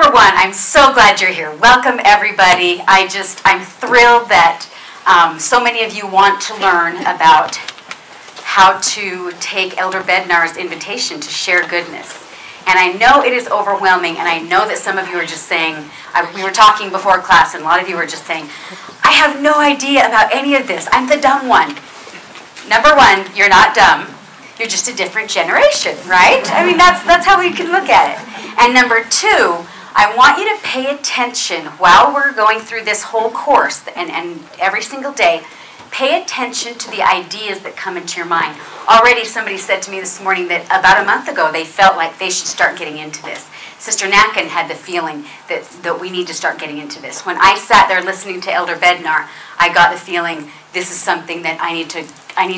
number one, I'm so glad you're here. Welcome, everybody. I'm thrilled that so many of you want to learn about how to take Elder Bednar's invitation to share goodness. And I know it is overwhelming, and I know that some of you are just saying, we were talking before class, and a lot of you were just saying, I have no idea about any of this. I'm the dumb one. Number one, you're not dumb. You're just a different generation, right? I mean, that's how we can look at it. And number two, I want you to pay attention while we're going through this whole course and every single day. Pay attention to the ideas that come into your mind. Already somebody said to me this morning that about a month ago they felt like they should start getting into this. Sister Natkin had the feeling that we need to start getting into this. When I sat there listening to Elder Bednar, I got the feeling this is something that I need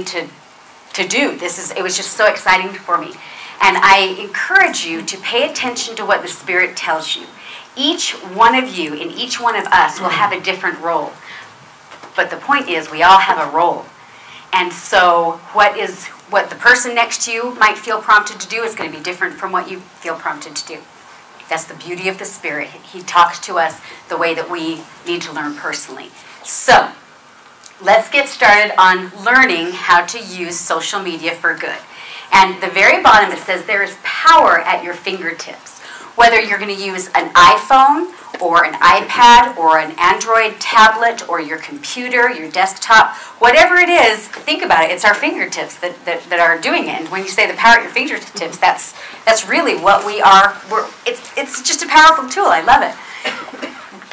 to do. It was just so exciting for me. And I encourage you to pay attention to what the Spirit tells you. Each one of you and each one of us will have a different role. But the point is, we all have a role. And so what the person next to you might feel prompted to do is going to be different from what you feel prompted to do. That's the beauty of the Spirit. He talks to us the way that we need to learn personally. So let's get started on learning how to use social media for good. And the very bottom it says there is power at your fingertips. Whether you're going to use an iPhone or an iPad or an Android tablet or your computer, your desktop, whatever it is, think about it. It's our fingertips that are doing it. And when you say the power at your fingertips, that's really what we are. It's just a powerful tool. I love it.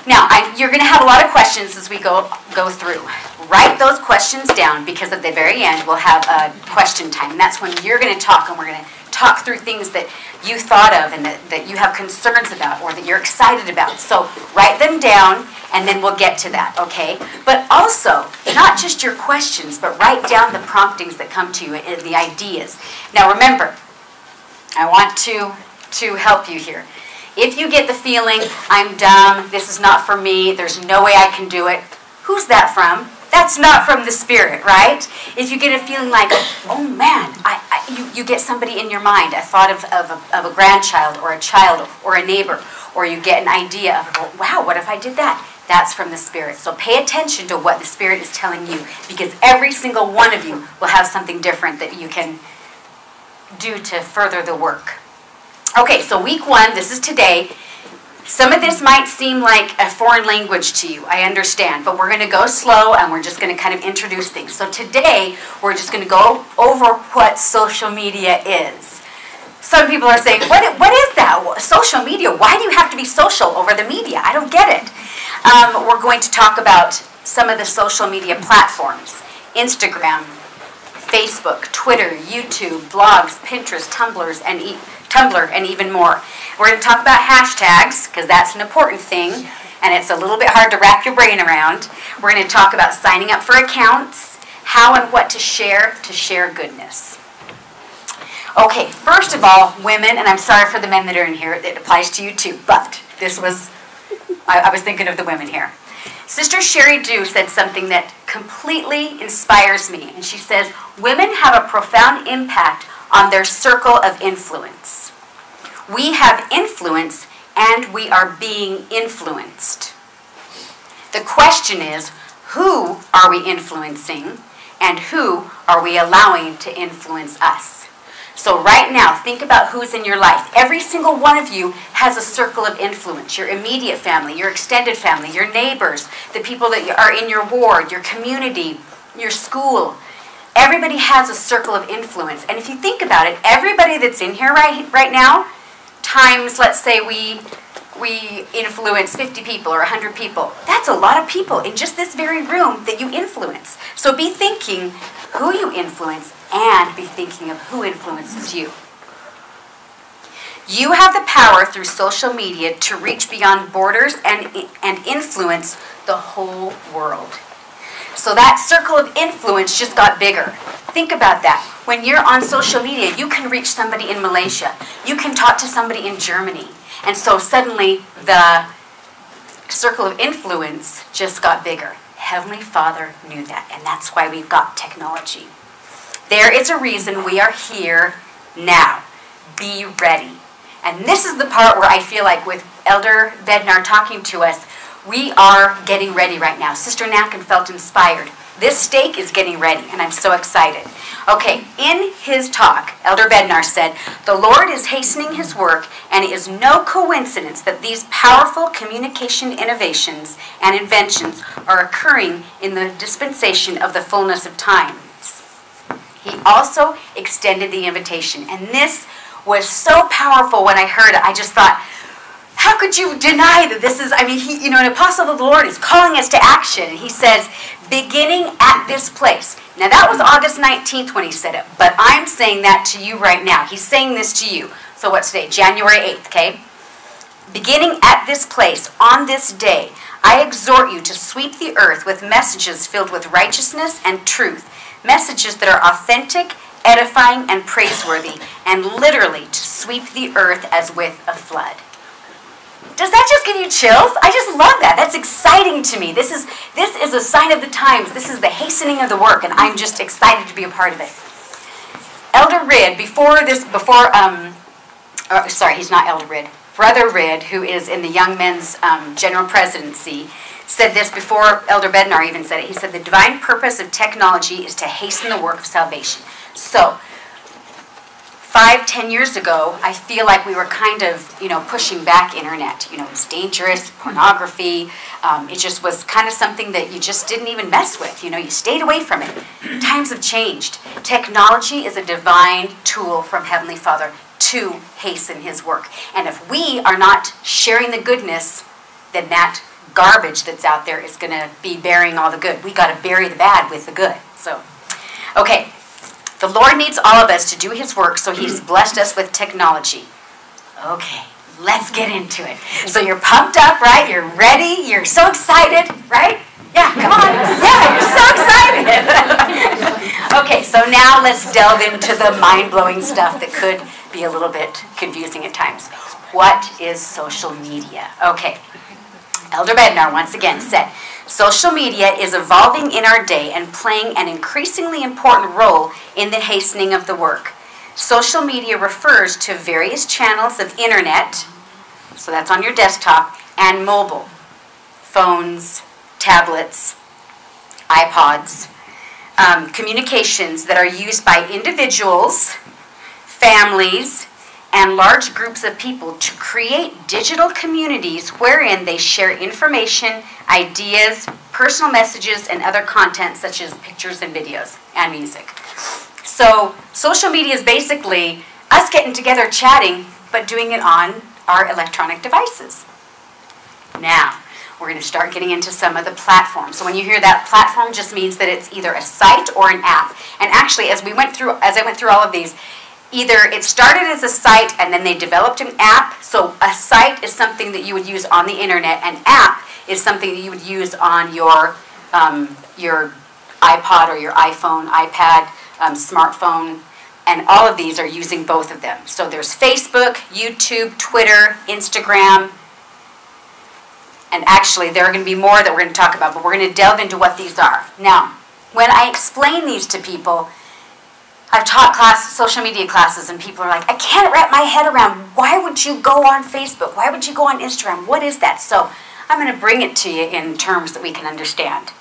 Now, you're going to have a lot of questions as we go through. Write those questions down because at the very end we'll have a question time. And that's when you're going to talk, and we're going to talk through things that you thought of and that you have concerns about or that you're excited about. So write them down and then we'll get to that, okay? But also, not just your questions, but write down the promptings that come to you and the ideas. Now remember, I want to help you here. If you get the feeling, I'm dumb, this is not for me, there's no way I can do it, who's that from? That's not from the Spirit, right? If you get a feeling like, oh man, you get somebody in your mind, a thought of a grandchild or a child or a neighbor, or you get an idea of, oh, wow, what if I did that? That's from the Spirit. So pay attention to what the Spirit is telling you, because every single one of you will have something different that you can do to further the work. Okay, so week one, this is today. Some of this might seem like a foreign language to you, I understand, but we're going to go slow and we're just going to kind of introduce things. So today, we're just going to go over what social media is. Some people are saying, what is that? Social media? Why do you have to be social over the media? I don't get it. We're going to talk about some of the social media platforms. Instagram, Facebook, Twitter, YouTube, blogs, Pinterest, Tumblr, and even more. We're going to talk about hashtags, because that's an important thing, and it's a little bit hard to wrap your brain around. We're going to talk about signing up for accounts, how and what to share goodness. Okay, first of all, women, and I'm sorry for the men that are in here, it applies to you too, but I was thinking of the women here. Sister Sherry Dew said something that completely inspires me, and she says, women have a profound impact on their circle of influence. We have influence and we are being influenced. The question is, who are we influencing and who are we allowing to influence us? So right now, think about who's in your life. Every single one of you has a circle of influence. Your immediate family, your extended family, your neighbors, the people that are in your ward, your community, your school. Everybody has a circle of influence. And if you think about it, everybody that's in here right now, times, let's say we influence 50 people or 100 people. That's a lot of people in just this very room that you influence. So be thinking who you influence and be thinking of who influences you. You have the power through social media to reach beyond borders and influence the whole world. So that circle of influence just got bigger. Think about that. When you're on social media, you can reach somebody in Malaysia. You can talk to somebody in Germany. And so suddenly the circle of influence just got bigger. Heavenly Father knew that, and that's why we've got technology. There is a reason we are here now. Be ready. And this is the part where I feel like with Elder Bednar talking to us, we are getting ready right now. Sister Nacken felt inspired. This steak is getting ready, and I'm so excited. Okay, in his talk, Elder Bednar said, "The Lord is hastening his work, and it is no coincidence that these powerful communication innovations and inventions are occurring in the dispensation of the fullness of times." He also extended the invitation, and this was so powerful when I heard it. I just thought, how could you deny that this is, I mean, an apostle of the Lord is calling us to action. And he says, beginning at this place. Now, that was August 19th when he said it, but I'm saying that to you right now. He's saying this to you. So what's today? January 8th, okay? Beginning at this place, on this day, I exhort you to sweep the earth with messages filled with righteousness and truth, messages that are authentic, edifying, and praiseworthy, and literally to sweep the earth as with a flood. Does that just give you chills? I just love that. That's exciting to me. This is a sign of the times. This is the hastening of the work, and I'm just excited to be a part of it. Elder Ridd, sorry, he's not Elder Ridd. Brother Ridd, who is in the Young Men's General Presidency, said this before Elder Bednar even said it. He said, the divine purpose of technology is to hasten the work of salvation. So, 5-10 years ago, I feel like we were kind of, pushing back internet. It was dangerous, pornography. It just was kind of something that you just didn't even mess with. You stayed away from it. Times have changed. Technology is a divine tool from Heavenly Father to hasten his work. And if we are not sharing the goodness, then that garbage that's out there is going to be burying all the good. We got to bury the bad with the good. So, okay. The Lord needs all of us to do his work, so he's blessed us with technology. Okay, let's get into it. So you're pumped up, right? You're ready. You're so excited, right? Yeah, come on. Yeah, you're so excited. Okay, so now let's delve into the mind-blowing stuff that could be a little bit confusing at times. What is social media? Okay, Elder Bednar once again said, social media is evolving in our day and playing an increasingly important role in the hastening of the work. Social media refers to various channels of internet, so that's on your desktop, and mobile, phones, tablets, iPods, communications that are used by individuals, families, and large groups of people to create digital communities wherein they share information, ideas, personal messages, and other content such as pictures and videos and music. So social media is basically us getting together chatting, but doing it on our electronic devices. Now, we're going to start getting into some of the platforms. So when you hear that, platform just means that it's either a site or an app. And actually, as I went through all of these, either it started as a site and then they developed an app. So a site is something that you would use on the internet. An app is something that you would use on your iPod or your iPhone, iPad, smartphone. And all of these are using both of them. So there's Facebook, YouTube, Twitter, Instagram. And actually, there are going to be more that we're going to talk about, but we're going to delve into what these are. Now, when I explain these to people, I've taught social media classes, and people are like, I can't wrap my head around, why would you go on Facebook? Why would you go on Instagram? What is that? So I'm going to bring it to you in terms that we can understand.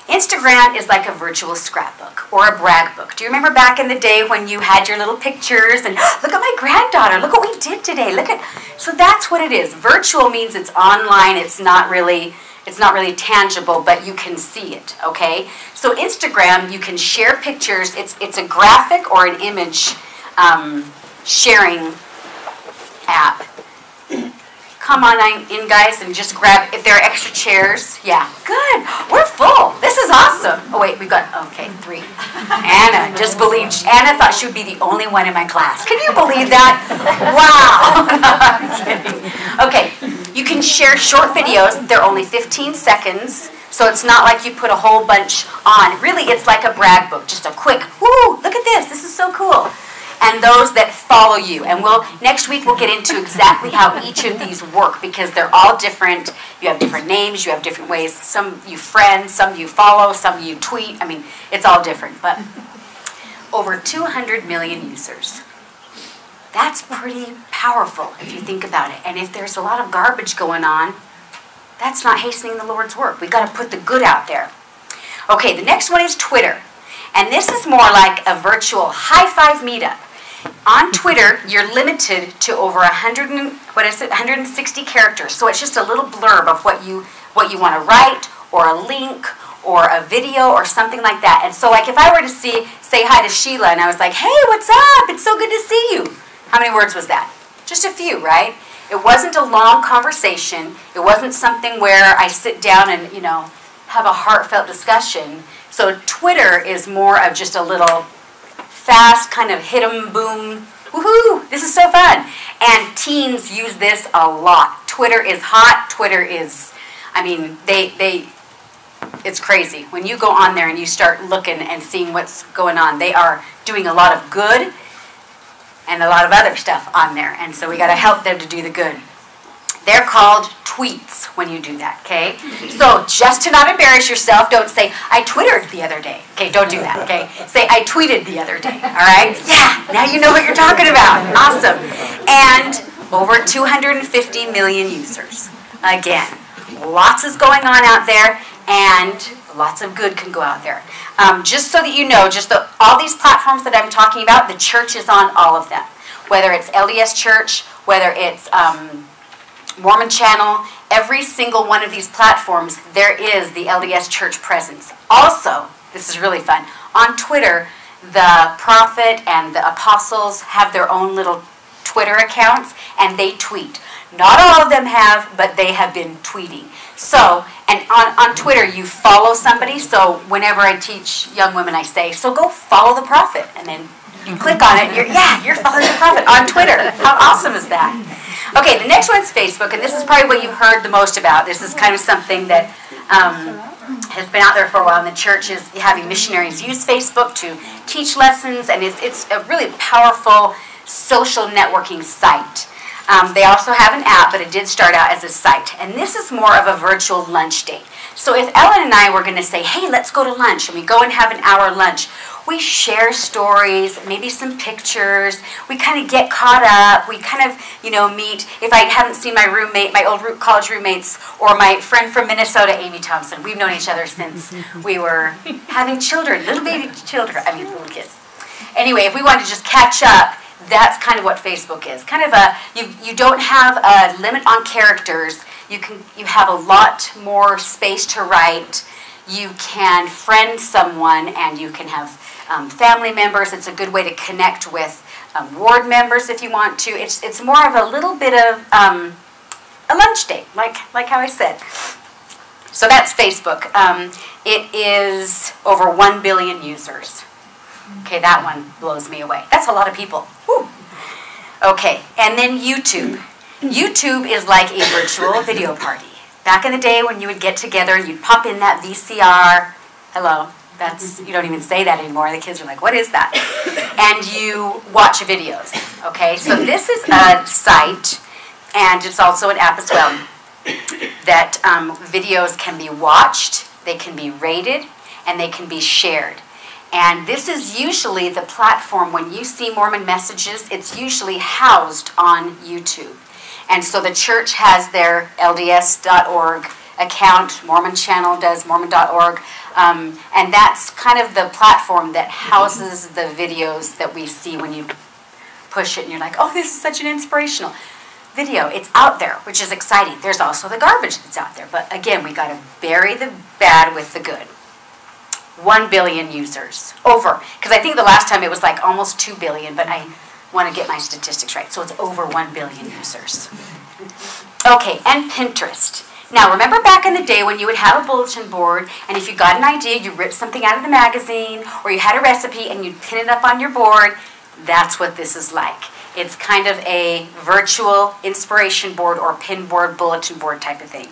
Instagram is like a virtual scrapbook or a brag book. Do you remember back in the day when you had your little pictures and look at my granddaughter, look what we did today, so that's what it is. Virtual means it's online, it's not really tangible, but you can see it, okay? So Instagram, you can share pictures. It's a graphic or an image sharing app. Come on in, guys, and just grab, if there are extra chairs. Yeah, good. We're full. This is awesome. Oh, wait, we've got, okay, 3. Anna just believed, Anna thought she would be the only one in my class. Can you believe that? Wow. No, I'm kidding. Okay, you can share short videos. They're only 15 seconds, so it's not like you put a whole bunch on. Really, it's like a brag book, just a quick, woo, look at this. This is so cool. And those that follow you. And next week we'll get into exactly how each of these work, because they're all different. You have different names, you have different ways. Some you friend, some you follow, some you tweet. I mean, it's all different. But over 200 million users. That's pretty powerful if you think about it. And if there's a lot of garbage going on, that's not hastening the Lord's work. We've got to put the good out there. Okay, the next one is Twitter. And this is more like a virtual high-five meetup. On Twitter, you're limited to over 160 characters. So it's just a little blurb of what you want to write, or a link, or a video, or something like that. And so like if I were to say hi to Sheila, and I was like, hey, what's up? It's so good to see you. How many words was that? Just a few, right? It wasn't a long conversation. It wasn't something where I sit down and, have a heartfelt discussion. So Twitter is more of just a little fast kind of hit 'em, boom, woohoo, this is so fun. And teens use this a lot. Twitter is hot. Twitter is, it's crazy. When you go on there and you start looking and seeing what's going on, they are doing a lot of good and a lot of other stuff on there. And so we got to help them to do the good. They're called tweets when you do that, okay? So just to not embarrass yourself, don't say, I Twittered the other day. Okay, don't do that, okay? Say, I tweeted the other day, all right? Yeah, now you know what you're talking about. Awesome. And over 250 million users. Again, lots is going on out there, and lots of good can go out there. Just so that you know, all these platforms that I'm talking about, the church is on all of them. Whether it's LDS Church, whether it's Mormon Channel, every single one of these platforms, there is the LDS Church presence. Also, this is really fun, on Twitter, the prophet and the apostles have their own little Twitter accounts, and they tweet. Not all of them have, but they have been tweeting. So, and on Twitter, you follow somebody. So whenever I teach young women, I say, so go follow the prophet. And then you click on it, you're following the prophet on Twitter. How awesome is that? Okay, the next one's Facebook, and this is probably what you've heard the most about. This is kind of something that has been out there for a while, and the church is having missionaries use Facebook to teach lessons, and it's a really powerful social networking site. They also have an app, but it did start out as a site. And this is more of a virtual lunch date. So if Ellen and I were going to say, hey, let's go to lunch, and we go and have an hour lunch, we share stories, maybe some pictures, we kind of get caught up, we kind of, meet. If I haven't seen my roommate, my old college roommates, or my friend from Minnesota, Amy Thompson, we've known each other since we were having children, little baby children, little kids. Anyway, if we wanted to just catch up, that's kind of what Facebook is. Kind of you don't have a limit on characters. You have a lot more space to write. You can friend someone, and you can have family members. It's a good way to connect with ward members if you want to. It's more of a little bit of a lunch date, like how I said. So that's Facebook. It is over 1 billion users. Okay, that one blows me away. That's a lot of people. Whew. Okay, and then YouTube. YouTube is like a virtual video party. Back in the day when you would get together and you'd pop in that VCR. Hello. You don't even say that anymore. The kids are like, what is that? And you watch videos. Okay, so this is a site, and it's also an app as well, that videos can be watched, they can be rated, and they can be shared. And this is usually the platform, when you see Mormon messages, it's usually housed on YouTube. And so the church has their LDS.org account, Mormon Channel does Mormon.org, and that's kind of the platform that houses the videos that we see when you push it and you're like, oh, this is such an inspirational video. It's out there, which is exciting. There's also the garbage that's out there. But again, we got to bury the bad with the good. 1 billion users. Over. Because I think the last time it was like almost 2 billion, but I want to get my statistics right. So it's over 1 billion users. Okay, and Pinterest. Now, remember back in the day when you would have a bulletin board, and if you got an idea, you ripped something out of the magazine, or you had a recipe, and you'd pin it up on your board? That's what this is like. It's kind of a virtual inspiration board or pin board, bulletin board type of thing.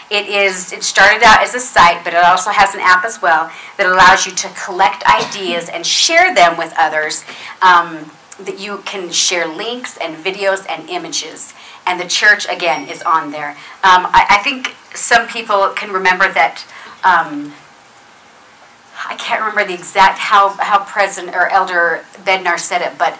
It started out as a site, but it also has an app as well that allows you to collect ideas and share them with others. That you can share links and videos and images. And the church, again, is on there. I think some people can remember that, I can't remember the exact how President or Elder Bednar said it, but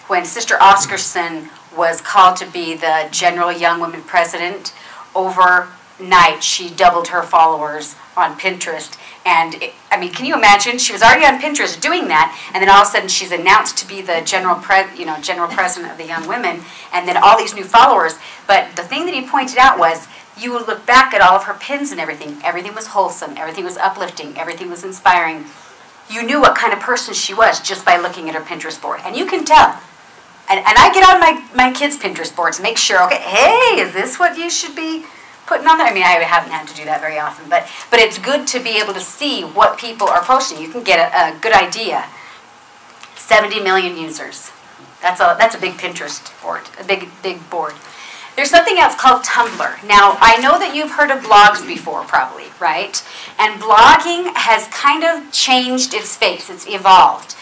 when Sister Oscarson was called to be the General Young Women President, overnight she doubled her followers on Pinterest. And can you imagine? She was already on Pinterest doing that, and then all of a sudden she's announced to be the General President of the Young Women, and then all these new followers. But the thing that he pointed out was, you would look back at all of her pins and everything. Everything was wholesome. Everything was uplifting. Everything was inspiring. You knew what kind of person she was just by looking at her Pinterest board. And you can tell. And I get on my kids' Pinterest boards to make sure, okay, hey, is this what you should be putting on there? I mean, I haven't had to do that very often. But it's good to be able to see what people are posting. You can get a good idea. 70 million users. That's a big Pinterest board, a big board. There's something else called Tumblr. Now, I know that you've heard of blogs before, probably, right? And blogging has kind of changed its face. It's evolved.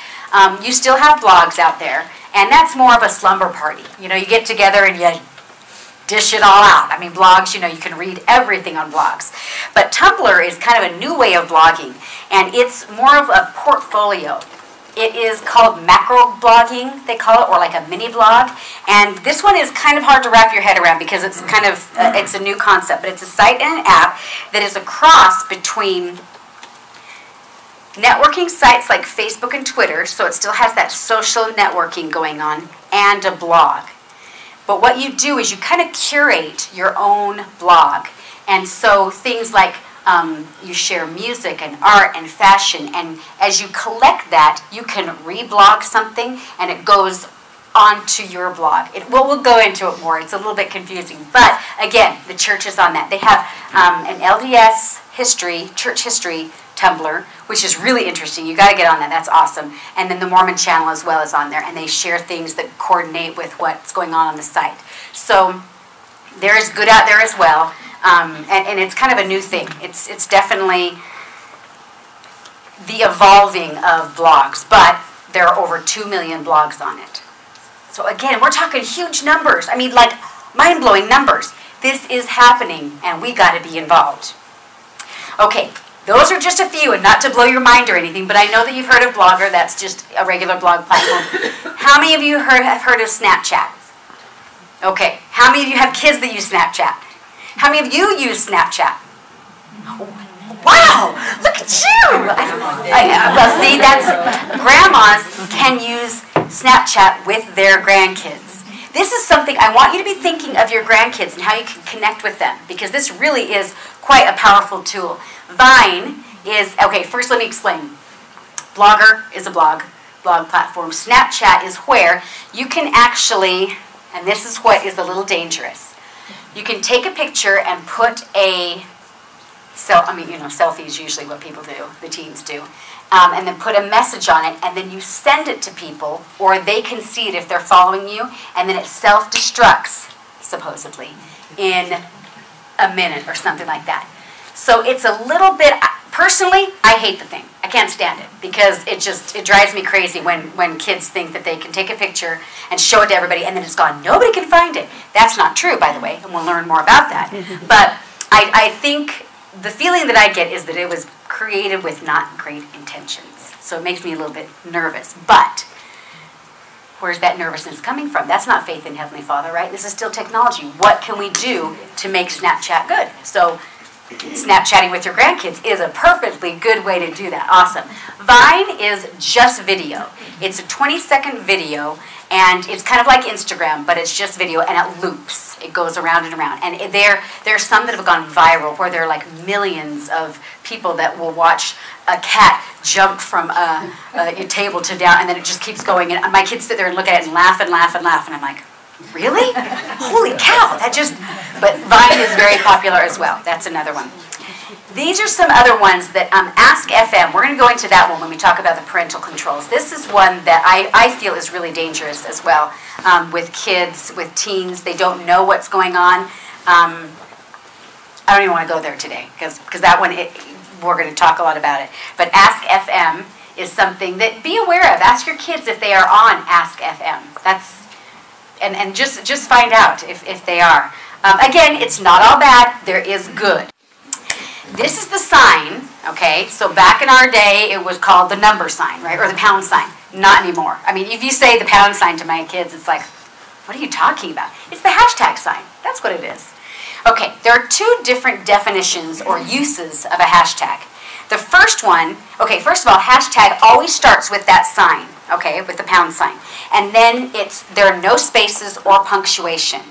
You still have blogs out there, and that's more of a slumber party. You get together and you dish it all out. I mean, blogs, you can read everything on blogs. But Tumblr is kind of a new way of blogging, and it's more of a portfolio. It is called macro blogging, they call it, or like a mini blog. And this one is kind of hard to wrap your head around because it's kind of, it's a new concept. But it's a site and an app that is a cross between networking sites like Facebook and Twitter, so it still has that social networking going on, and a blog. But what you do is you kind of curate your own blog. And so things like you share music and art and fashion, and as you collect that, you can reblog something and it goes onto your blog. We'll go into it more. It's a little bit confusing. But again, the church is on that. They have an LDS history, church history Tumblr, which is really interesting. You got to get on that. That's awesome. And then the Mormon channel as well is on there, and they share things that coordinate with what's going on the site. So there is good out there as well. And it's kind of a new thing. It's definitely the evolving of blogs, but there are over 2 million blogs on it. So again, we're talking huge numbers. I mean, like mind-blowing numbers. This is happening, and we got to be involved. Okay, those are just a few, and not to blow your mind or anything, but I know that you've heard of Blogger. That's just a regular blog platform. How many of you have heard of Snapchat? Okay, how many of you have kids that use Snapchat? How many of you use Snapchat? Wow, look at you! Well, see, grandmas can use Snapchat with their grandkids. This is something I want you to be thinking of your grandkids and how you can connect with them, because this really is quite a powerful tool. Vine is, okay, first let me explain. Blogger is a blog platform. Snapchat is where you can actually, and this is what is a little dangerous, you can take a picture and put selfie is usually what people do, the teens do, and then put a message on it, and then you send it to people, or they can see it if they're following you, and then it self-destructs, supposedly, in a minute or something like that. So it's a little bit, personally, I hate the thing. I can't stand it, because it drives me crazy when kids think that they can take a picture and show it to everybody, and then it's gone. Nobody can find it. That's not true, by the way, and we'll learn more about that. But I think the feeling that I get is that it was created with not great intentions. So it makes me a little bit nervous. But where's that nervousness coming from? That's not faith in Heavenly Father, right? This is still technology. What can we do to make Snapchat good? So Snapchatting with your grandkids is a perfectly good way to do that. Awesome. Vine is just video. It's a 20-second video, and it's kind of like Instagram, but it's just video, and it loops. It goes around and around. And there's some that have gone viral, where there are like millions of people that will watch a cat jump from a table to down, and then it just keeps going. And my kids sit there and look at it and laugh and laugh and laugh, and I'm like, really? Holy cow, but Vine is very popular as well. That's another one. These are some other ones that, Ask FM, we're going to go into that one when we talk about the parental controls. This is one that I feel is really dangerous as well, with kids, with teens. They don't know what's going on. I don't even want to go there today, because that one, we're going to talk a lot about it. But Ask FM is something that, be aware of. Ask your kids if they are on Ask FM. And just find out if they are. Again, it's not all bad. There is good. This is the sign, okay? So back in our day, it was called the number sign, right? Or the pound sign. Not anymore. I mean, if you say the pound sign to my kids, it's like, what are you talking about? It's the hashtag sign. That's what it is. Okay, there are two different definitions or uses of a hashtag. The first one, okay, first of all, hashtag always starts with that sign, okay, with the pound sign. And then there are no spaces or punctuation.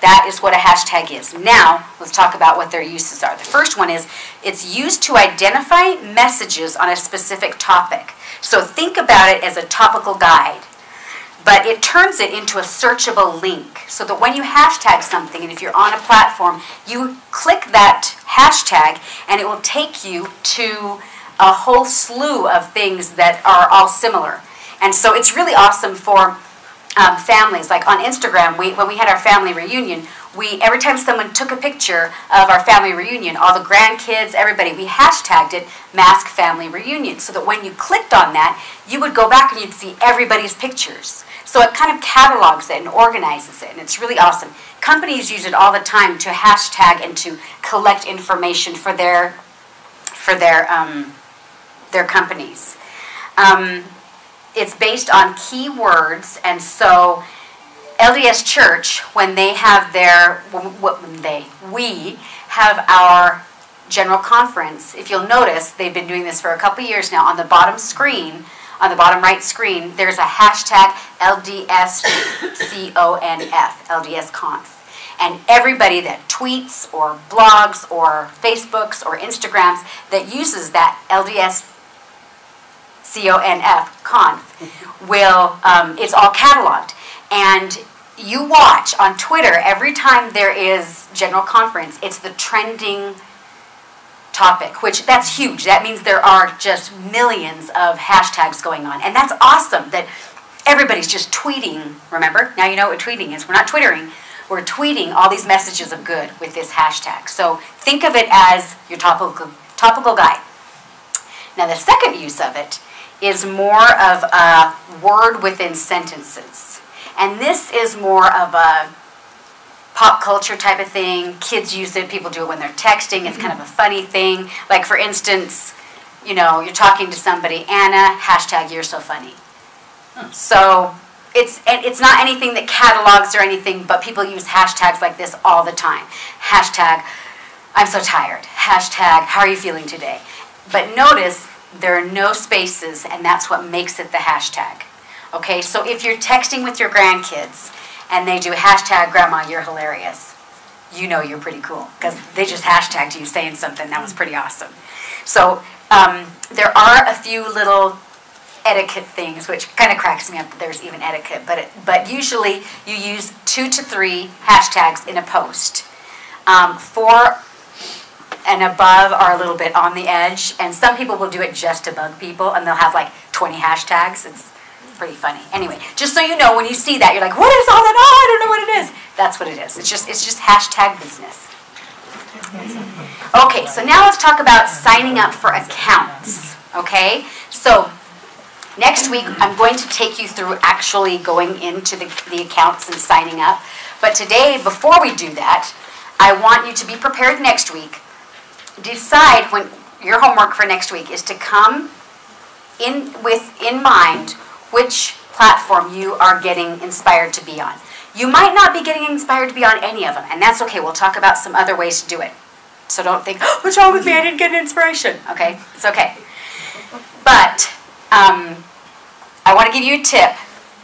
That is what a hashtag is. Now, let's talk about what their uses are. The first one is it's used to identify messages on a specific topic. So think about it as a topical guide. But it turns it into a searchable link so that when you hashtag something, and if you're on a platform, you click that hashtag and it will take you to a whole slew of things that are all similar. And so it's really awesome for families. Like on Instagram, when we had our family reunion, every time someone took a picture of our family reunion, all the grandkids, everybody, we hashtagged it Mask Family Reunion, so that when you clicked on that, you would go back and you'd see everybody's pictures. So it kind of catalogs it and organizes it, and it's really awesome. Companies use it all the time to hashtag and to collect information for their companies. It's based on keywords, and so LDS Church, when they have we have our general conference. If you'll notice, they've been doing this for a couple years now. On the bottom screen, on the bottom right screen, there's a hashtag LDSCONF, LDSConf. And everybody that tweets or blogs or Facebooks or Instagrams that uses that LDSCONF will, it's all cataloged. And you watch on Twitter, every time there is general conference, it's the trending topic, which that's huge. That means there are just millions of hashtags going on. And that's awesome that everybody's just tweeting. Remember? Now you know what tweeting is. We're not twittering. We're tweeting all these messages of good with this hashtag. So think of it as your topical guide. Now the second use of it is more of a word within sentences. And this is more of a pop culture type of thing. Kids use it. People do it when they're texting. It's kind of a funny thing. Like, for instance, you know, you're talking to somebody, Anna, hashtag you're so funny. So it's not anything that catalogs or anything, but people use hashtags like this all the time. Hashtag I'm so tired. Hashtag how are you feeling today? But notice there are no spaces, and that's what makes it the hashtag. Okay, so if you're texting with your grandkids and they do hashtag grandma you're hilarious, you know you're pretty cool because they just hashtagged you saying something that was pretty awesome. So there are a few little etiquette things, which kind of cracks me up that there's even etiquette, but usually you use 2 to 3 hashtags in a post. 4 and above are a little bit on the edge, and some people will do it just to bug people, and they'll have like 20 hashtags. It's pretty funny. Anyway, just so you know, when you see that, you're like, what is all that? Oh, I don't know what it is. That's what it is. It's just hashtag business. Okay, so now let's talk about signing up for accounts. Okay, so next week I'm going to take you through actually going into the accounts and signing up. But today, before we do that, I want you to be prepared next week. Decide when your homework for next week is to come in mind which platform you are getting inspired to be on. You might not be getting inspired to be on any of them, and that's okay. We'll talk about some other ways to do it. So don't think, oh, what's wrong with me? I didn't get an inspiration. Okay, it's okay. But I want to give you a tip.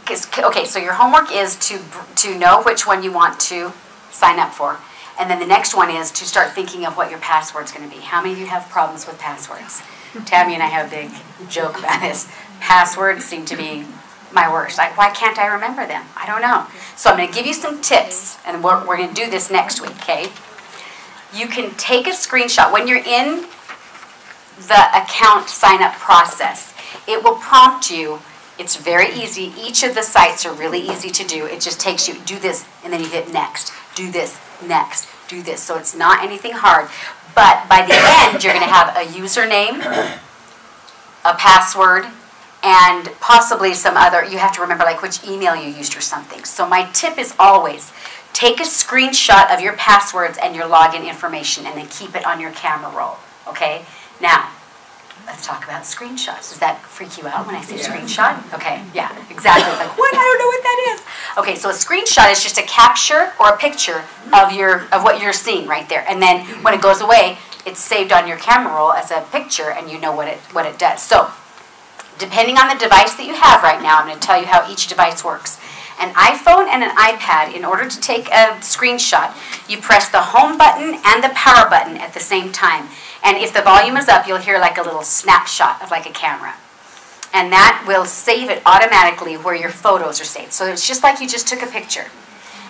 Okay, so your homework is to know which one you want to sign up for. And then the next one is to start thinking of what your password's going to be. How many of you have problems with passwords? Tammy and I have a big joke about this. Passwords seem to be my worst. Like, why can't I remember them? I don't know. So I'm going to give you some tips, and we're going to do this next week, okay? You can take a screenshot. When you're in the account sign-up process, it will prompt you. It's very easy. Each of the sites are really easy to do. It just takes you, do this, and then you hit next. Do this, next, do this. So it's not anything hard. But by the end, you're going to have a username, a password, and possibly some other, you have to remember like which email you used or something. So my tip is always take a screenshot of your passwords and your login information and then keep it on your camera roll. Okay? Now, let's talk about screenshots. Does that freak you out when I say screenshot? Okay, yeah, exactly. It's like, what? I don't know what that is. Okay, so a screenshot is just a capture or a picture of what you're seeing right there. And then when it goes away, it's saved on your camera roll as a picture, and you know what it does. So depending on the device that you have right now, I'm going to tell you how each device works. An iPhone and an iPad, in order to take a screenshot, you press the home button and the power button at the same time. And if the volume is up, you'll hear like a little snapshot of like a camera. And that will save it automatically where your photos are saved. So it's just like you just took a picture.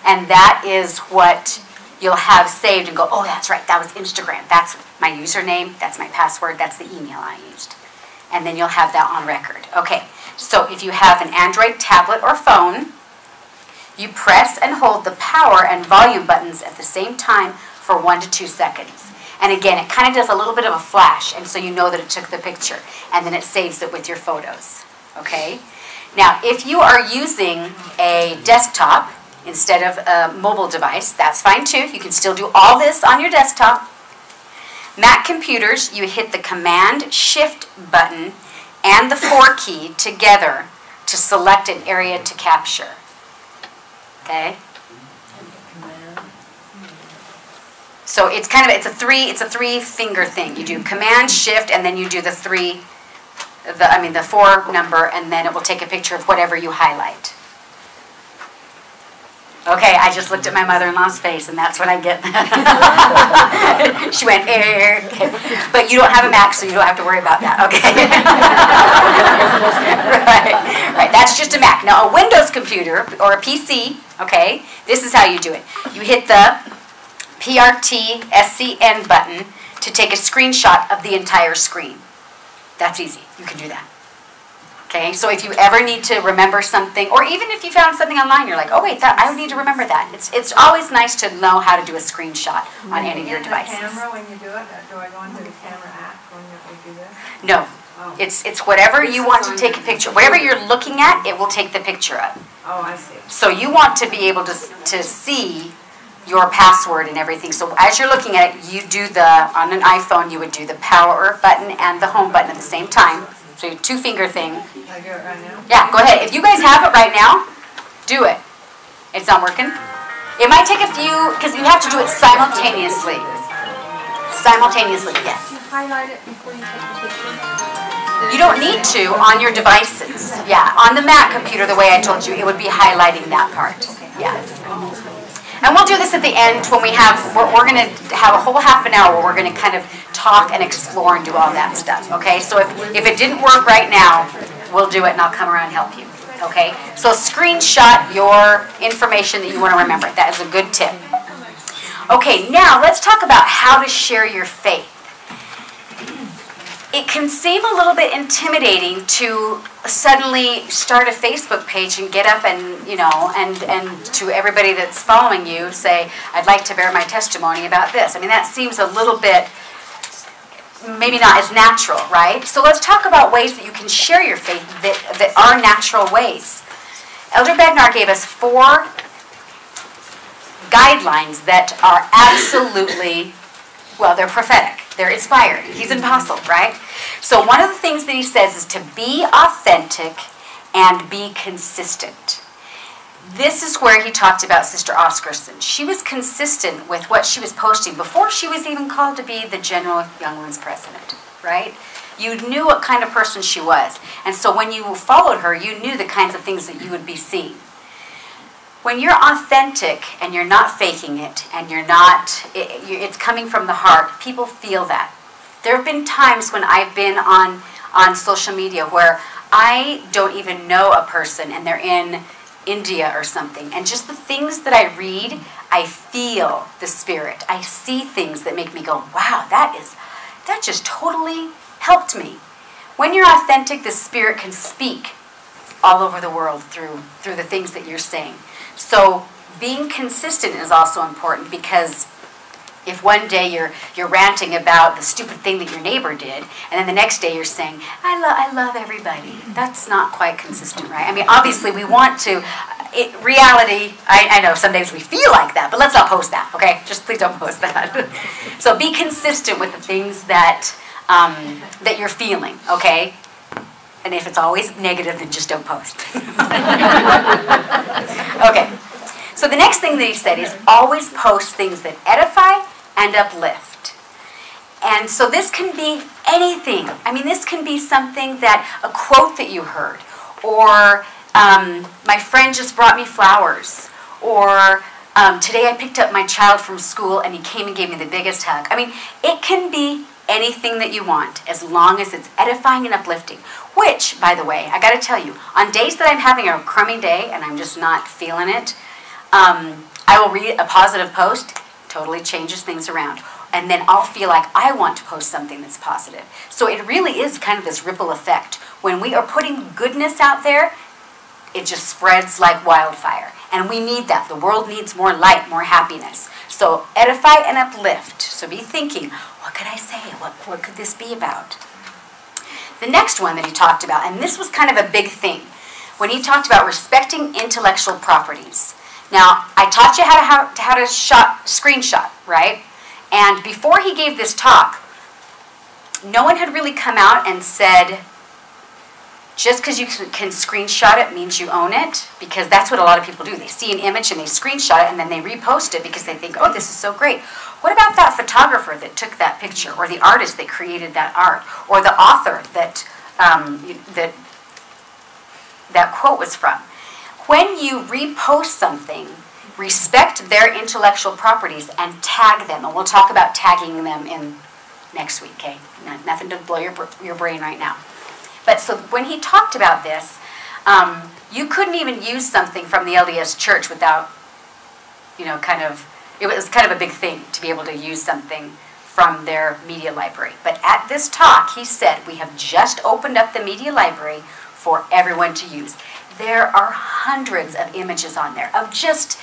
And that is what you'll have saved and go, oh, that's right, that was Instagram. That's my username, that's my password, that's the email I used. And then you'll have that on record. Okay, so if you have an Android tablet or phone, you press and hold the power and volume buttons at the same time for 1 to 2 seconds. And again, it kind of does a little bit of a flash, and so you know that it took the picture. And then it saves it with your photos. Okay? Now, if you are using a desktop instead of a mobile device, that's fine too. You can still do all this on your desktop. Mac computers, you hit the Command-Shift button and the 4 key together to select an area to capture. Okay? So it's kind of, it's a three finger thing. You do Command, Shift, and then you do the 4 number, and then it will take a picture of whatever you highlight. Okay, I just looked at my mother-in-law's face, and that's what I get. She went, eh. Okay. But you don't have a Mac, so you don't have to worry about that, okay? Right, that's just a Mac. Now, a Windows computer, or a PC, okay, this is how you do it. You hit the PRT-SCN button to take a screenshot of the entire screen. That's easy. You can do that. Okay, so if you ever need to remember something, or even if you found something online, you're like, oh wait, I need to remember that. It's always nice to know how to do a screenshot on any of your devices. The camera when you do it? Do I go into the camera app when you do this? No, it's whatever you want to take a picture. Whatever you're looking at, it will take the picture of. Oh, I see. So you want to be able to see your password and everything. So as you're looking at it, you do on an iPhone, you would do the power button and the home button at the same time. So your 2-finger thing. I do it right now? Yeah, go ahead. If you guys have it right now, do it. It's not working. It might take a few, because you have to do it simultaneously. Simultaneously, yes. Do you highlight it before you take the picture? You don't need to on your devices. Yeah, on the Mac computer, the way I told you, it would be highlighting that part. Yeah. And we'll do this at the end when we're going to have a whole half an hour where we're going to kind of talk and explore and do all that stuff, okay? So if it didn't work right now, we'll do it and I'll come around and help you, okay? So screenshot your information that you want to remember. That is a good tip. Okay, now let's talk about how to share your faith. It can seem a little bit intimidating to suddenly start a Facebook page and get up and, and to everybody that's following you say, I'd like to bear my testimony about this. I mean, that seems a little bit, maybe not as natural, right? So let's talk about ways that you can share your faith that are natural ways. Elder Bednar gave us 4 guidelines that are absolutely, well, they're prophetic. They're inspired. He's an apostle, right? So one of the things that he says is to be authentic and be consistent. This is where he talked about Sister Oscarson. She was consistent with what she was posting before she was even called to be the General Young Women's President, right? You knew what kind of person she was. And so when you followed her, you knew the kinds of things that you would be seeing. When you're authentic and you're not faking it and it's coming from the heart, people feel that. There have been times when I've been on social media where I don't even know a person and they're in India or something. And just the things that I read, I feel the Spirit. I see things that make me go, wow, that just totally helped me. When you're authentic, the Spirit can speak all over the world through the things that you're saying. So being consistent is also important, because if one day you're ranting about the stupid thing that your neighbor did, and then the next day you're saying, I love everybody, that's not quite consistent, right? I mean, obviously we want to, reality, I know some days we feel like that, but let's not post that, okay? Just please don't post that. So be consistent with the things that that you're feeling, okay? And if it's always negative, then just don't post. Okay. So the next thing that he said is always post things that edify and uplift. And so this can be anything. I mean, this can be something that, a quote that you heard, or my friend just brought me flowers, or today I picked up my child from school and he came and gave me the biggest hug. I mean, it can be anything that you want, as long as it's edifying and uplifting. Which, by the way, I got to tell you, on days that I'm having a crummy day and I'm just not feeling it, I will read a positive post, totally changes things around. And then I'll feel like I want to post something that's positive. So it really is kind of this ripple effect. When we are putting goodness out there, it just spreads like wildfire. And we need that. The world needs more light, more happiness. So edify and uplift. So be thinking, what could I say? What could this be about? The next one that he talked about, and this was kind of a big thing, when he talked about respecting intellectual properties. Now, I taught you how to screenshot, right? And before he gave this talk, no one had really come out and said, just because you can screenshot it means you own it, because that's what a lot of people do. They see an image and they screenshot it and then they repost it because they think, oh, this is so great. What about that photographer that took that picture, or the artist that created that art, or the author that that quote was from? When you repost something, respect their intellectual properties and tag them. And we'll talk about tagging them in next week, okay? Nothing to blow your brain right now. But so when he talked about this, you couldn't even use something from the LDS Church without, it was kind of a big thing to be able to use something from their media library. But at this talk, he said, we have just opened up the media library for everyone to use. There are hundreds of images on there of just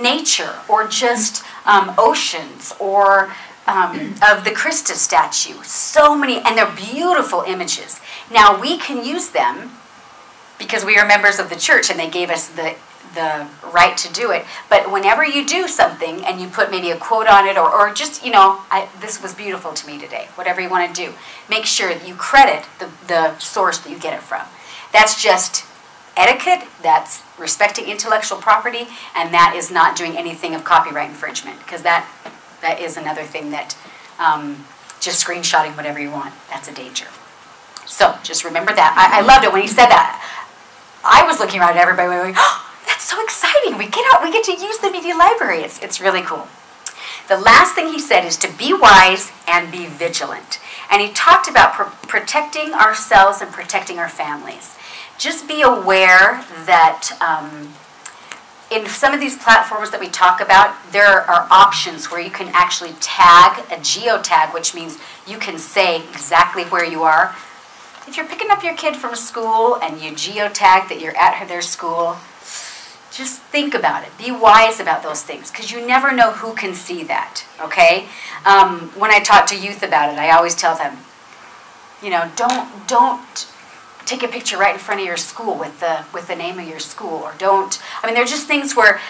nature, or just oceans, or of the Christus statue. So many, and they're beautiful images. Now, we can use them because we are members of the church and they gave us the right to do it. But whenever you do something and you put maybe a quote on it, or just, this was beautiful to me today, whatever you want to do, make sure that you credit the source that you get it from. That's just etiquette, that's respecting intellectual property, and that is not doing anything of copyright infringement, because that is another thing that just screenshotting whatever you want, that's a danger. So just remember that. I loved it when he said that. I was looking around at everybody going, oh, that's so exciting. We get to use the media library. It's really cool. The last thing he said is to be wise and be vigilant. And he talked about protecting ourselves and protecting our families. Just be aware that in some of these platforms that we talk about, there are options where you can actually tag, a geotag, which means you can say exactly where you are. If you're picking up your kid from school and you geotag that you're at their school, just think about it. Be wise about those things, because you never know who can see that, okay? When I talk to youth about it, I always tell them, don't take a picture right in front of your school with the name of your school, or don't. I mean, they're just things where,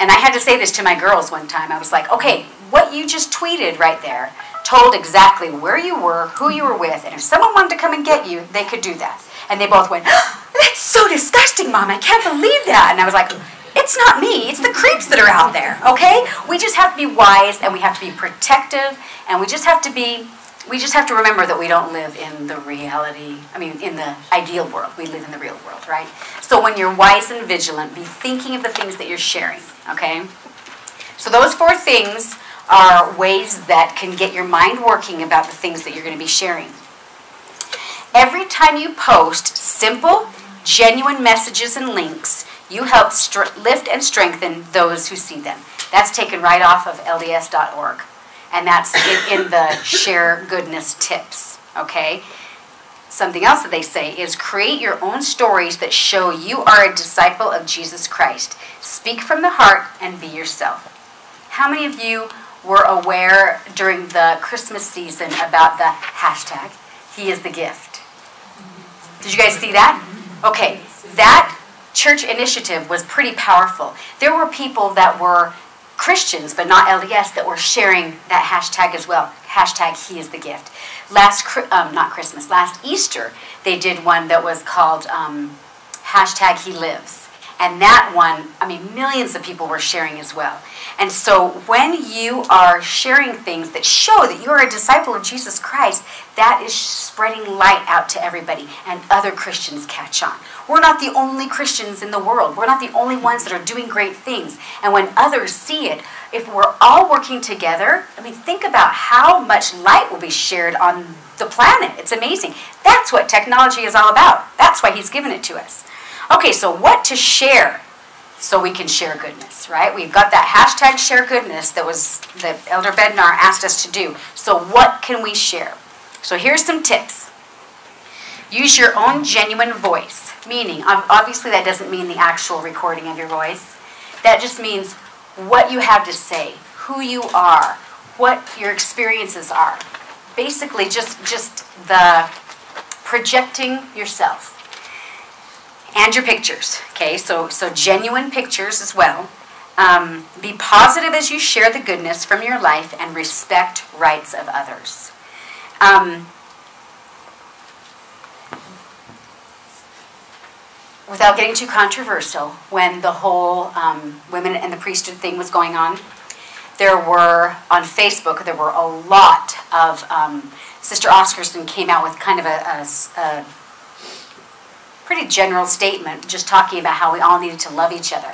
and I had to say this to my girls one time. I was like, okay, what you just tweeted right there told exactly where you were, who you were with, and if someone wanted to come and get you, they could do that. And they both went, oh, that's so disgusting, Mom, I can't believe that. And I was like, it's not me, it's the creeps that are out there, okay? We just have to be wise, and we have to be protective, and we just have to remember that we don't live in the reality, in the ideal world. We live in the real world, right? So when you're wise and vigilant, be thinking of the things that you're sharing, okay? So those 4 things are ways that can get your mind working about the things that you're going to be sharing. Every time you post simple, genuine messages and links, you help lift and strengthen those who see them. That's taken right off of LDS.org. And that's in the share goodness tips, okay? Something else that they say is create your own stories that show you are a disciple of Jesus Christ. Speak from the heart and be yourself. How many of you were aware during the Christmas season about the hashtag, He is the gift? Did you guys see that? Okay, that church initiative was pretty powerful. There were people that were Christians, but not LDS, that were sharing that hashtag as well. Hashtag He is the Gift. Last Easter, they did one that was called hashtag He Lives. And that one, I mean, millions of people were sharing as well. And so when you are sharing things that show that you're a disciple of Jesus Christ, that is spreading light out to everybody, and other Christians catch on. We're not the only Christians in the world. We're not the only ones that are doing great things. And when others see it, if we're all working together, I mean, think about how much light will be shared on the planet. It's amazing. That's what technology is all about. That's why He's given it to us. Okay, so what to share so we can share goodness, right? We've got that hashtag share goodness that Elder Bednar asked us to do. So what can we share? So here's some tips. Use your own genuine voice, meaning, obviously that doesn't mean the actual recording of your voice. That just means what you have to say, who you are, what your experiences are. Basically just the projecting yourself. And your pictures, okay? So genuine pictures as well. Be positive as you share the goodness from your life and respect rights of others. Without getting too controversial, when the whole women and the priesthood thing was going on, on Facebook, there were a lot of, Sister Oscarson came out with kind of a pretty general statement, just talking about how we all needed to love each other.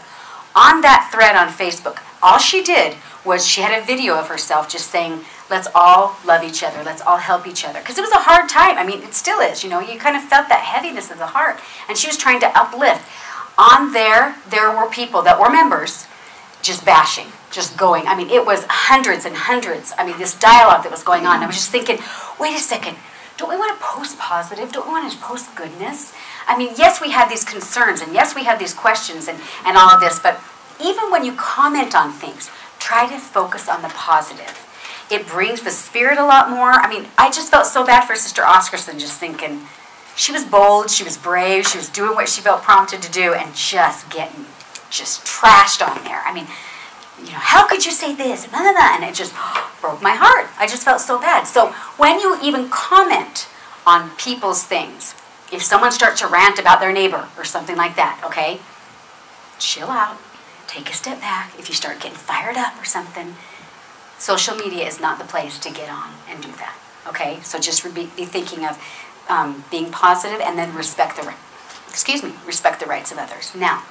On that thread on Facebook, all she did was she had a video of herself just saying, let's all love each other, let's all help each other. Because it was a hard time. I mean, it still is, you know, you kind of felt that heaviness of the heart. And she was trying to uplift. On there were people that were members just bashing, just going. I mean, it was hundreds and hundreds. I mean, this dialogue that was going on. I was just thinking, wait a second, don't we want to post positive? Don't we want to post goodness? I mean, yes, we have these concerns, and yes, we have these questions and all of this, but even when you comment on things, try to focus on the positive. It brings the spirit a lot more. I mean, I just felt so bad for Sister Oscarson, just thinking, she was bold, she was brave, she was doing what she felt prompted to do, and just getting trashed on there. I mean, you know, how could you say this? And it just broke my heart. I just felt so bad. So when you even comment on people's things, if someone starts to rant about their neighbor or something like that, okay, chill out, take a step back. If you start getting fired up or something, social media is not the place to get on and do that, okay? So just be thinking of being positive, and then respect the rights of others. Now,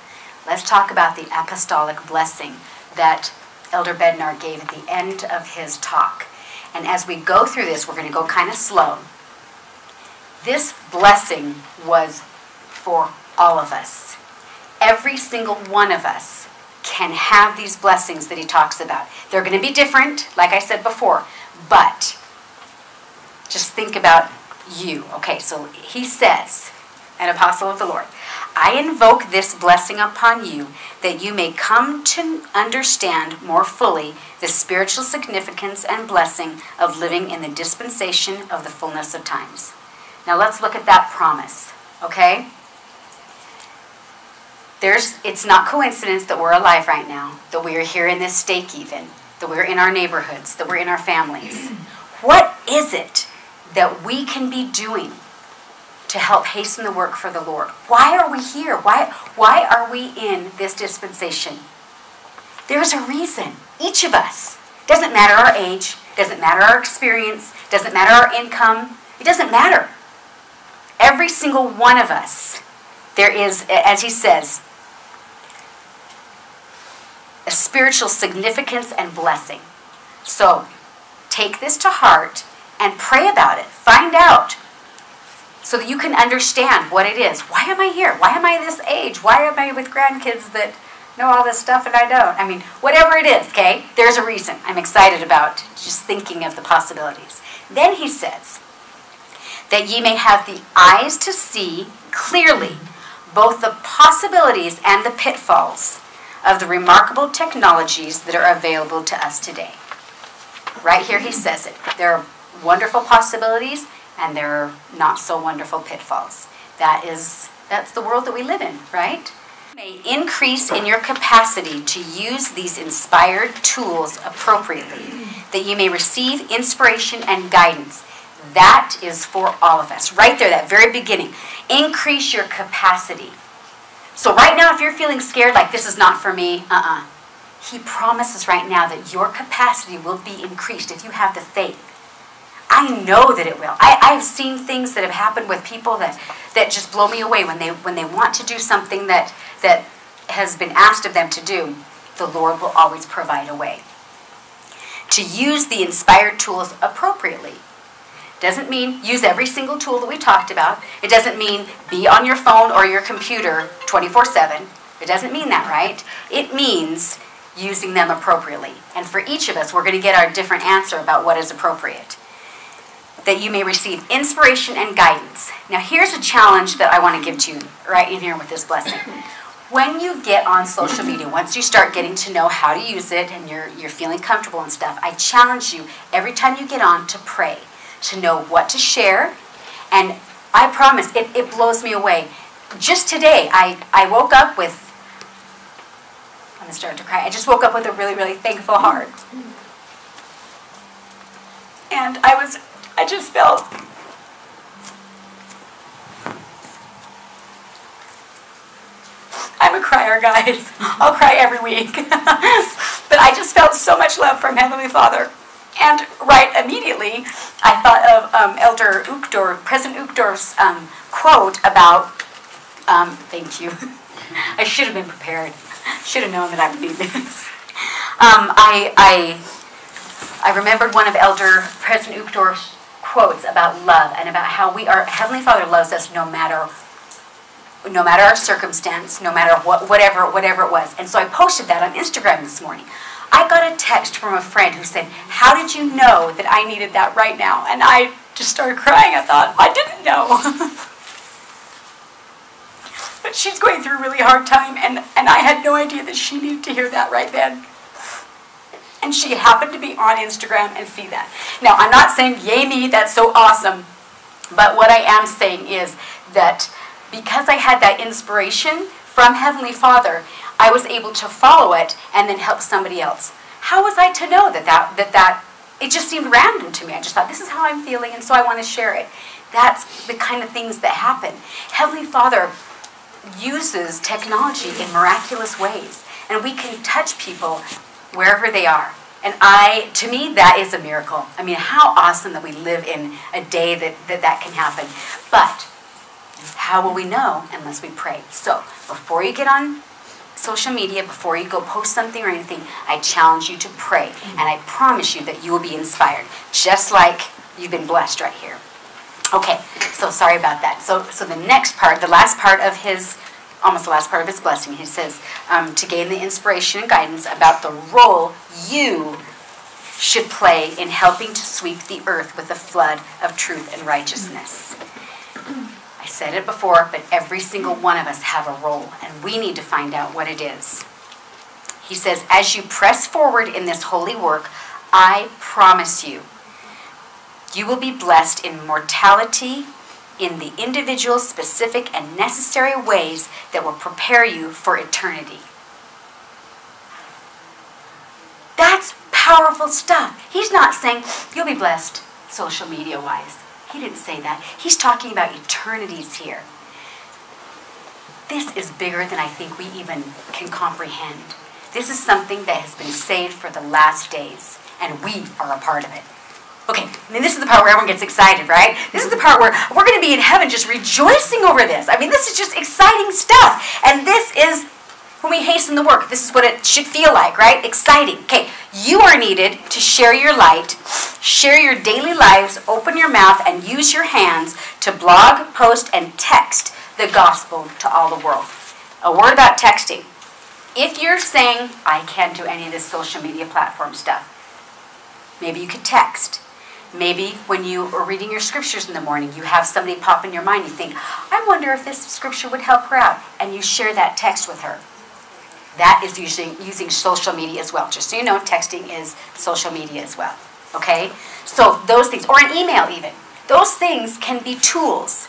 let's talk about the apostolic blessing that Elder Bednar gave at the end of his talk. And as we go through this, we're going to go kind of slow. This blessing was for all of us. Every single one of us can have these blessings that he talks about. They're going to be different, like I said before, but just think about you. Okay, so he says, an apostle of the Lord, I invoke this blessing upon you that you may come to understand more fully the spiritual significance and blessing of living in the dispensation of the fullness of times. Now let's look at that promise, okay? It's not coincidence that we're alive right now, that we are here in this stake even, that we're in our neighborhoods, that we're in our families. What is it that we can be doing to help hasten the work for the Lord? Why are we here? Why are we in this dispensation? There's a reason. Each of us. Doesn't matter our age, doesn't matter our experience, doesn't matter our income. It doesn't matter. Every single one of us, there is, as he says, a spiritual significance and blessing. So, take this to heart and pray about it. Find out so that you can understand what it is. Why am I here? Why am I this age? Why am I with grandkids that know all this stuff and I don't? I mean, whatever it is, okay? There's a reason. I'm excited about just thinking of the possibilities. Then he says, that ye may have the eyes to see clearly both the possibilities and the pitfalls of the remarkable technologies that are available to us today. Right here he says it. There are wonderful possibilities and there are not so wonderful pitfalls. That's the world that we live in, right? may increase in your capacity to use these inspired tools appropriately, that you may receive inspiration and guidance. That is for all of us. Right there, that very beginning. Increase your capacity. So right now, if you're feeling scared, like this is not for me, He promises right now that your capacity will be increased if you have the faith. I know that it will. I've seen things that have happened with people that just blow me away when they want to do something that has been asked of them to do. The Lord will always provide a way. To use the inspired tools appropriately. Doesn't mean use every single tool that we talked about. It doesn't mean be on your phone or your computer 24/7. It doesn't mean that, right? It means using them appropriately. And for each of us, we're going to get our different answer about what is appropriate. That you may receive inspiration and guidance. Now here's a challenge that I want to give to you right in here with this blessing. When you get on social media, once you start getting to know how to use it and you're feeling comfortable and stuff, I challenge you every time you get on to pray, to know what to share. And I promise, it blows me away. Just today, I woke up with, I'm going to start to cry. I just woke up with a really, really thankful heart. And I just felt, I'm a crier, guys. I'll cry every week. But I just felt so much love from Heavenly Father. And right immediately, I thought of Elder Uchtdorf, President Uchtdorf's quote about, thank you. I should have been prepared. Should have known that I would need this. I remembered one of President Uchtdorf's quotes about love and about how Heavenly Father loves us no matter our circumstance, no matter whatever it was. And so I posted that on Instagram this morning. I got a text from a friend who said, "How did you know that I needed that right now?" And I just started crying. I thought, I didn't know. But she's going through a really hard time, and I had no idea that she needed to hear that right then. And she happened to be on Instagram and see that. Now, I'm not saying, yay me, that's so awesome. But what I am saying is that because I had that inspiration from Heavenly Father, I was able to follow it and then help somebody else. How was I to know that it just seemed random to me? I just thought, this is how I'm feeling, and so I want to share it. That's the kind of things that happen. Heavenly Father uses technology in miraculous ways, and we can touch people wherever they are. And to me, that is a miracle. I mean, how awesome that we live in a day that can happen. But how will we know unless we pray? So before you get on social media, before you go post something or anything, I challenge you to pray. And I promise you that you will be inspired, just like you've been blessed right here. Okay, so sorry about that. So the next part, the last part of his, almost the last part of his blessing, he says, to gain the inspiration and guidance about the role you should play in helping to sweep the earth with a flood of truth and righteousness. I said it before, but every single one of us have a role, and we need to find out what it is. He says, as you press forward in this holy work, I promise you, you will be blessed in mortality, in the individual, specific, and necessary ways that will prepare you for eternity. That's powerful stuff. He's not saying you'll be blessed social media-wise. He didn't say that. He's talking about eternities here. This is bigger than I think we even can comprehend. This is something that has been saved for the last days, and we are a part of it. Okay, I mean, this is the part where everyone gets excited, right? This is the part where we're going to be in heaven just rejoicing over this. I mean, this is just exciting stuff. And this is when we hasten the work. This is what it should feel like, right? Exciting. Okay, you are needed to share your light, share your daily lives, open your mouth, and use your hands to blog, post, and text the gospel to all the world. A word about texting. If you're saying, I can't do any of this social media platform stuff, maybe you could text. Maybe when you are reading your scriptures in the morning, you have somebody pop in your mind, you think, I wonder if this scripture would help her out, and you share that text with her. That is using social media as well. Just so you know, texting is social media as well. Okay? So those things, or an email even. Those things can be tools.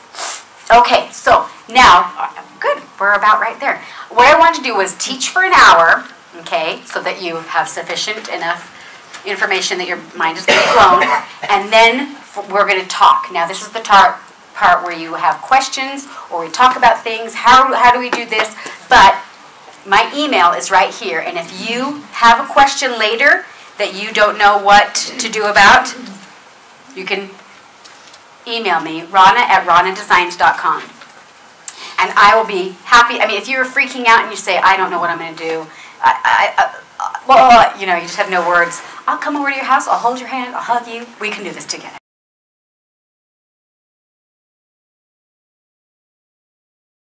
Okay, so now, good. we're about right there. What I wanted to do was teach for an hour, okay, so that you have sufficient enough information that your mind is going to be blown, and then we're going to talk. Now, this is the part where you have questions, or we talk about things. How do we do this? But my email is right here, and if you have a question later that you don't know what to do about, you can email me, ronna@ronnadesigns.com. And I will be happy. I mean, if you're freaking out and you say, I don't know what I'm going to do, well, you know, you just have no words, I'll come over to your house, I'll hold your hand, I'll hug you, we can do this together.